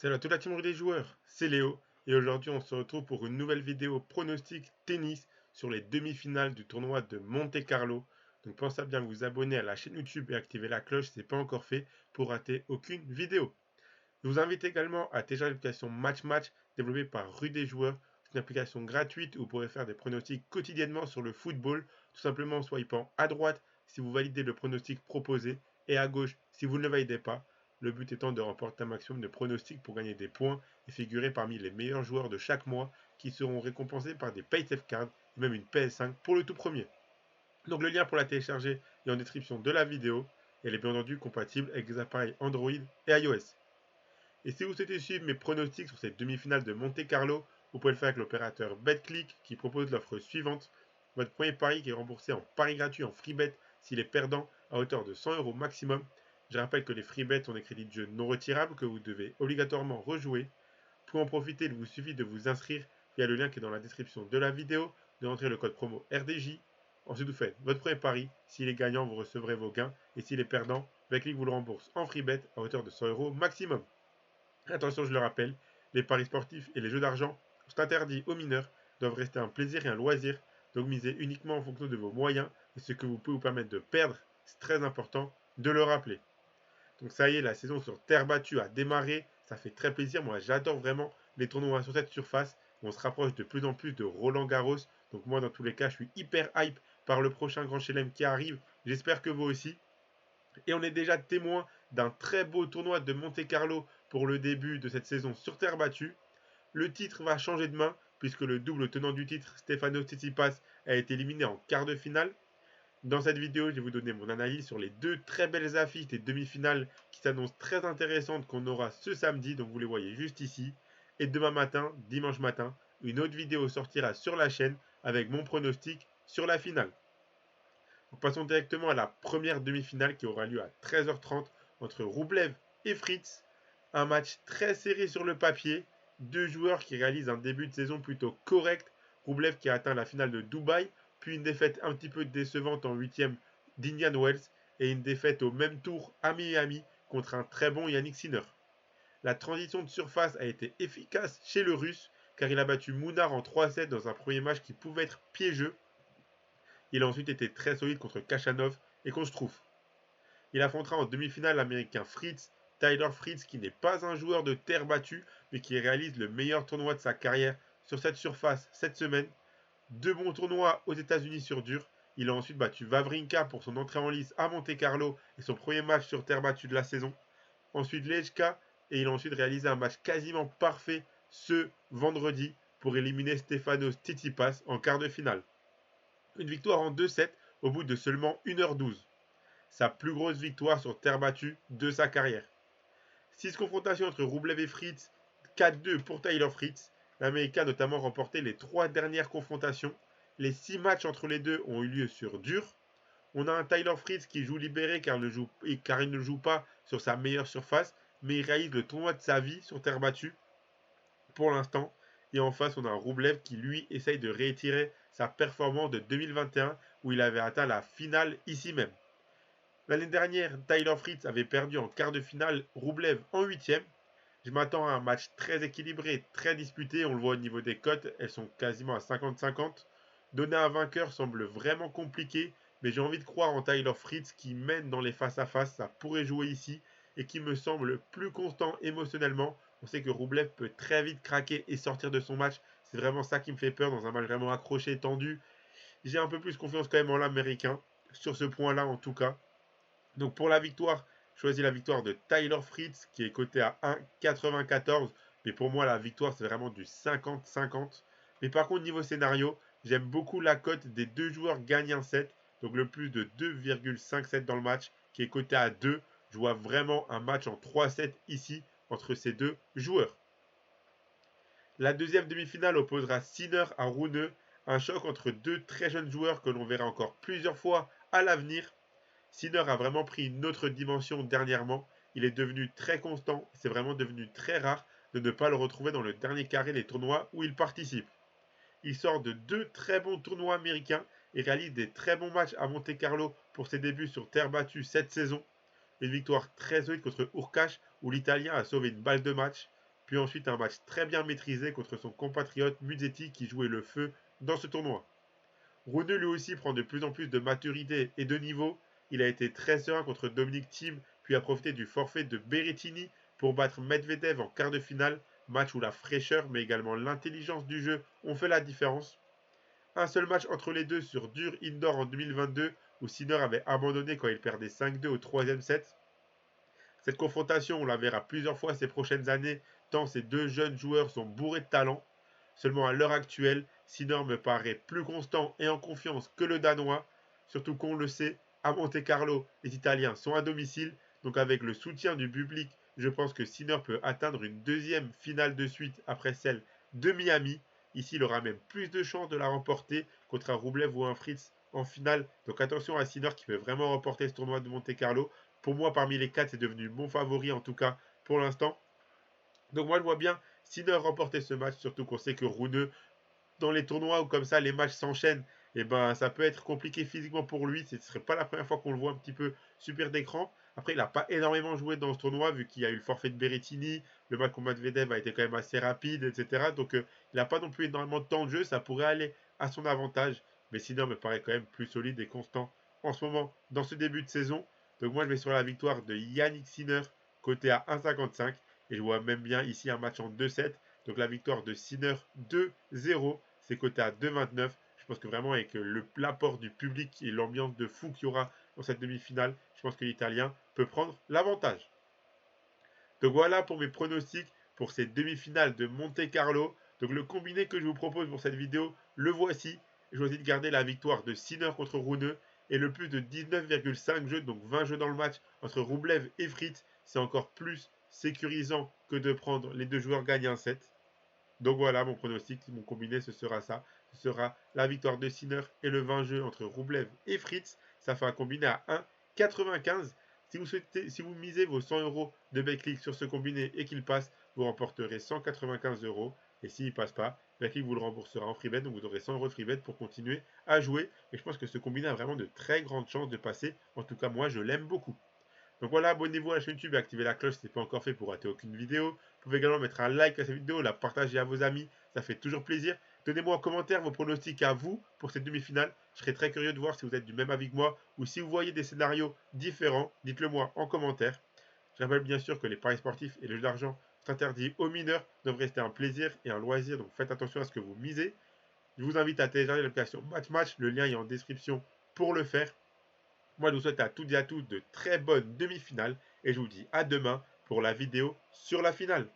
Salut à toute la team des joueurs, c'est Léo et aujourd'hui on se retrouve pour une nouvelle vidéo pronostic tennis sur les demi-finales du tournoi de Monte-Carlo. Donc pensez à bien vous abonner à la chaîne YouTube et activer la cloche si ce n'est pas encore fait pour rater aucune vidéo. Je vous invite également à télécharger l'application Match Match développée par Rue des Joueurs. C'est une application gratuite où vous pourrez faire des pronostics quotidiennement sur le football, tout simplement en swipant à droite si vous validez le pronostic proposé et à gauche si vous ne le validez pas. Le but étant de remporter un maximum de pronostics pour gagner des points et figurer parmi les meilleurs joueurs de chaque mois qui seront récompensés par des Paysafe Cards et même une PS5 pour le tout premier. Donc le lien pour la télécharger est en description de la vidéo et elle est bien entendu compatible avec les appareils Android et iOS. Et si vous souhaitez suivre mes pronostics sur cette demi-finale de Monte Carlo, vous pouvez le faire avec l'opérateur BetClick qui propose l'offre suivante. Votre premier pari qui est remboursé en pari gratuit en free bet s'il est perdant à hauteur de 100 € maximum. Je rappelle que les free bets sont des crédits de jeu non retirables que vous devez obligatoirement rejouer. Pour en profiter, il vous suffit de vous inscrire via le lien qui est dans la description de la vidéo, de rentrer le code promo RDJ. Ensuite, vous faites votre premier pari. S'il est gagnant, vous recevrez vos gains. Et s'il est perdant, BetClick vous le rembourse en free bet à hauteur de 100 € maximum. Attention, je le rappelle, les paris sportifs et les jeux d'argent sont interdits aux mineurs, doivent rester un plaisir et un loisir, donc misez uniquement en fonction de vos moyens et ce que vous pouvez vous permettre de perdre, c'est très important de le rappeler. Donc ça y est, la saison sur terre battue a démarré, ça fait très plaisir, moi j'adore vraiment les tournois sur cette surface, on se rapproche de plus en plus de Roland Garros, donc moi dans tous les cas je suis hyper hype par le prochain Grand Chelem qui arrive, j'espère que vous aussi. Et on est déjà témoin d'un très beau tournoi de Monte-Carlo pour le début de cette saison sur terre battue. Le titre va changer de main puisque le double tenant du titre, Stefanos Tsitsipas, a été éliminé en quart de finale. Dans cette vidéo, je vais vous donner mon analyse sur les deux très belles affiches des demi-finales qui s'annoncent très intéressantes qu'on aura ce samedi, donc vous les voyez juste ici. Et demain matin, dimanche matin, une autre vidéo sortira sur la chaîne avec mon pronostic sur la finale. Donc passons directement à la première demi-finale qui aura lieu à 13h30 entre Roublev et Fritz. Un match très serré sur le papier. Deux joueurs qui réalisent un début de saison plutôt correct. Roublev qui a atteint la finale de Dubaï, puis une défaite un petit peu décevante en huitième d'Indian Wells et une défaite au même tour à Miami contre un très bon Yannick Sinner. La transition de surface a été efficace chez le Russe car il a battu Mounar en 3-7 dans un premier match qui pouvait être piégeux. Il a ensuite été très solide contre Kachanov et Konstruff. Il affrontera en demi-finale l'américain Fritz, Tyler Fritz, qui n'est pas un joueur de terre battue, mais qui réalise le meilleur tournoi de sa carrière sur cette surface cette semaine. Deux bons tournois aux États-Unis sur dur. Il a ensuite battu Wawrinka pour son entrée en lice à Monte-Carlo et son premier match sur terre battue de la saison. Ensuite Lejka, et il a ensuite réalisé un match quasiment parfait ce vendredi pour éliminer Stefanos Tsitsipas en quart de finale. Une victoire en 2-7 au bout de seulement 1h12. Sa plus grosse victoire sur terre battue de sa carrière. 6 confrontations entre Roublev et Fritz, 4-2 pour Tyler Fritz. L'Américain a notamment remporté les 3 dernières confrontations. Les 6 matchs entre les deux ont eu lieu sur dur. On a un Tyler Fritz qui joue libéré car il ne joue pas sur sa meilleure surface, mais il réalise le tournoi de sa vie sur terre battue pour l'instant. Et en face, on a un Roublev qui, lui, essaye de réitérer sa performance de 2021 où il avait atteint la finale ici même. L'année dernière, Tyler Fritz avait perdu en quart de finale, Roublev en huitième. Je m'attends à un match très équilibré, très disputé. On le voit au niveau des cotes, elles sont quasiment à 50-50. Donner un vainqueur semble vraiment compliqué, mais j'ai envie de croire en Tyler Fritz qui mène dans les face-à-face, ça pourrait jouer ici, et qui me semble plus constant émotionnellement. On sait que Roublev peut très vite craquer et sortir de son match. C'est vraiment ça qui me fait peur dans un match vraiment accroché, tendu. J'ai un peu plus confiance quand même en l'américain, sur ce point-là en tout cas. Donc pour la victoire, je choisis la victoire de Tyler Fritz qui est coté à 1,94. Mais pour moi, la victoire, c'est vraiment du 50-50. Mais par contre, niveau scénario, j'aime beaucoup la cote des deux joueurs gagnent un set. Donc le plus de 2,57 dans le match qui est coté à 2. Je vois vraiment un match en 3-7 ici entre ces deux joueurs. La deuxième demi-finale opposera Sinner à Rune. Un choc entre deux très jeunes joueurs que l'on verra encore plusieurs fois à l'avenir. Sinner a vraiment pris une autre dimension dernièrement. Il est devenu très constant. C'est vraiment devenu très rare de ne pas le retrouver dans le dernier carré des tournois où il participe. Il sort de deux très bons tournois américains et réalise des très bons matchs à Monte-Carlo pour ses débuts sur terre battue cette saison. Une victoire très solide contre Urkash où l'Italien a sauvé une balle de match. puis ensuite un match très bien maîtrisé contre son compatriote Musetti qui jouait le feu dans ce tournoi. Rune lui aussi prend de plus en plus de maturité et de niveau. Il a été très serein contre Dominic Thiem, puis a profité du forfait de Berrettini pour battre Medvedev en quart de finale, match où la fraîcheur mais également l'intelligence du jeu ont fait la différence. Un seul match entre les deux sur dur indoor en 2022 où Sinner avait abandonné quand il perdait 5-2 au troisième set. Cette confrontation, on la verra plusieurs fois ces prochaines années, tant ces deux jeunes joueurs sont bourrés de talent. Seulement à l'heure actuelle, Sinner me paraît plus constant et en confiance que le Danois, surtout qu'on le sait, à Monte-Carlo, les Italiens sont à domicile, donc avec le soutien du public, je pense que Sinner peut atteindre une deuxième finale de suite après celle de Miami. Ici, il aura même plus de chances de la remporter contre un Rublev ou un Fritz en finale. Donc attention à Sinner qui peut vraiment remporter ce tournoi de Monte-Carlo. Pour moi, parmi les quatre, c'est devenu mon favori en tout cas pour l'instant. Donc moi, je vois bien Sinner remporter ce match, surtout qu'on sait que Rune, dans les tournois où comme ça les matchs s'enchaînent, et ben ça peut être compliqué physiquement pour lui. Ce ne serait pas la première fois qu'on le voit un petit peu super d'écran. Après, il n'a pas énormément joué dans ce tournoi vu qu'il y a eu le forfait de Berrettini. Le match contre Medvedev a été quand même assez rapide, etc. Donc il n'a pas non plus énormément de temps de jeu. Ça pourrait aller à son avantage. Mais Sinner me paraît quand même plus solide et constant en ce moment dans ce début de saison. Donc moi je vais sur la victoire de Yannick Sinner côté à 1,55. Et je vois même bien ici un match en 2-7. Donc la victoire de Sinner 2-0, c'est coté à 2,29. Je pense que vraiment avec l'apport du public et l'ambiance de fou qu'il y aura dans cette demi-finale, je pense que l'Italien peut prendre l'avantage. Donc voilà pour mes pronostics pour ces demi-finales de Monte Carlo. Donc le combiné que je vous propose pour cette vidéo, le voici. Je choisis de garder la victoire de Sinner contre Rune et le plus de 19,5 jeux, donc 20 jeux dans le match entre Rublev et Fritz. C'est encore plus sécurisant que de prendre les deux joueurs gagnent un set. Donc voilà, mon pronostic, mon combiné, ce sera ça. Ce sera la victoire de Sinner et le 20 jeux entre Rublev et Fritz. Ça fait un combiné à 1,95. Si vous misez vos 100 euros de Betclic sur ce combiné et qu'il passe, vous remporterez 195 euros. Et s'il ne passe pas, Betclic vous le remboursera en freebet. Donc vous aurez 100 euros de freebet pour continuer à jouer. Et je pense que ce combiné a vraiment de très grandes chances de passer. En tout cas, moi, je l'aime beaucoup. Donc voilà, abonnez-vous à la chaîne YouTube et activez la cloche si ce n'est pas encore fait pour rater aucune vidéo. Vous pouvez également mettre un like à cette vidéo, la partager à vos amis, ça fait toujours plaisir. Donnez-moi en commentaire vos pronostics à vous pour cette demi-finale. Je serais très curieux de voir si vous êtes du même avis que moi ou si vous voyez des scénarios différents. Dites-le moi en commentaire. Je rappelle bien sûr que les paris sportifs et le jeu d'argent sont interdits aux mineurs, doivent rester un plaisir et un loisir, donc faites attention à ce que vous misez. Je vous invite à télécharger l'application Match, le lien est en description pour le faire. Moi, je vous souhaite à toutes et à tous de très bonnes demi-finales et je vous dis à demain pour la vidéo sur la finale.